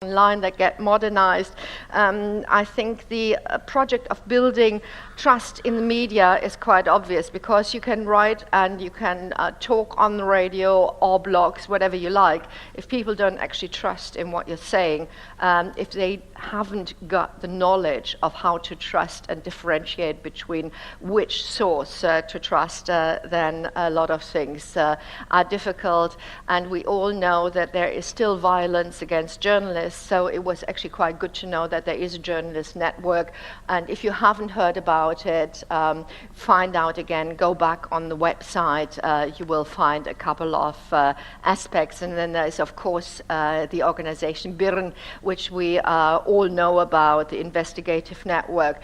online that get modernized. I think the project of building trust in the media is quite obvious, because you can write and you can talk on the radio or blogs, whatever you like. If people don't actually trust in what you're saying, if they haven't got the knowledge of how to trust and differentiate between which source to trust, then a lot of things are difficult. And we all know that there is still violence against journalists. So it was actually quite good to know that there is a journalist network. And if you haven't heard about it, find out again, go back on the website. You will find a couple of aspects. And then there's, of course, the organization BIRN, which we all know about, the investigative network,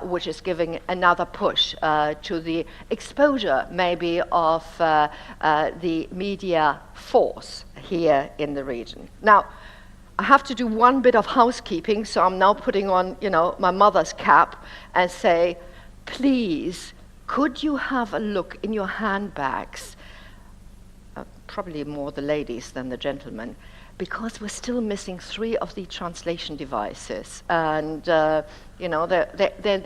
which is giving another push to the exposure, maybe, of the media force here in the region. Now, I have to do one bit of housekeeping, so I'm now putting on, my mother's cap and say, please, could you have a look in your handbags, probably more the ladies than the gentlemen, because we're still missing 3 of the translation devices, and they're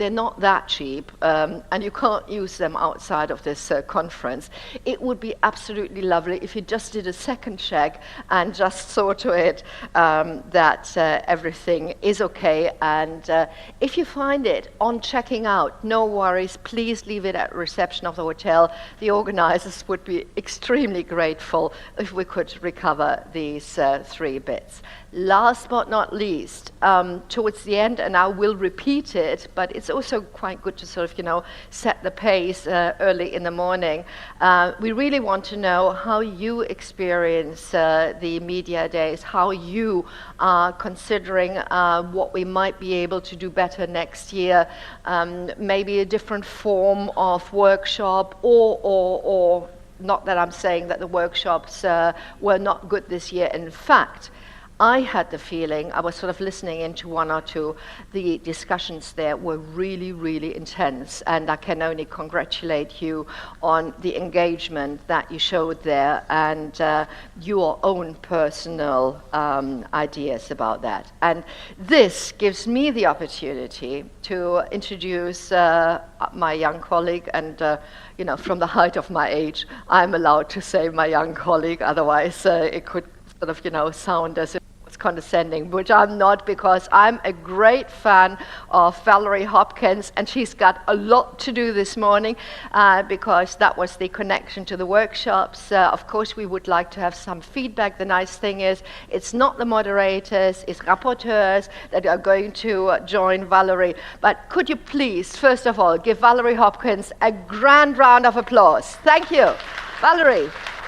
not that cheap, and you can't use them outside of this conference. It would be absolutely lovely if you just did a second check and just saw to it that everything is okay. And if you find it on checking out, no worries, please leave it at reception of the hotel. The organizers would be extremely grateful if we could recover these 3 bits. Last but not least, towards the end, and I will repeat it, but it's also quite good to sort of, set the pace early in the morning. We really want to know how you experience the media days, how you are considering what we might be able to do better next year, maybe a different form of workshop, or not that I'm saying that the workshops were not good this year. In fact, I had the feeling, I was sort of listening into 1 or 2, the discussions there were really, really intense, and I can only congratulate you on the engagement that you showed there, and your own personal ideas about that. And this gives me the opportunity to introduce my young colleague, and from the height of my age, I'm allowed to say my young colleague, otherwise it could sort of, sound as if condescending, which I'm not, because I'm a great fan of Valerie Hopkins, and she's got a lot to do this morning, because that was the connection to the workshops. Of course, we would like to have some feedback. The nice thing is, it's not the moderators, it's rapporteurs that are going to join Valerie. But could you please, first of all, give Valerie Hopkins a grand round of applause. Thank you. Valerie.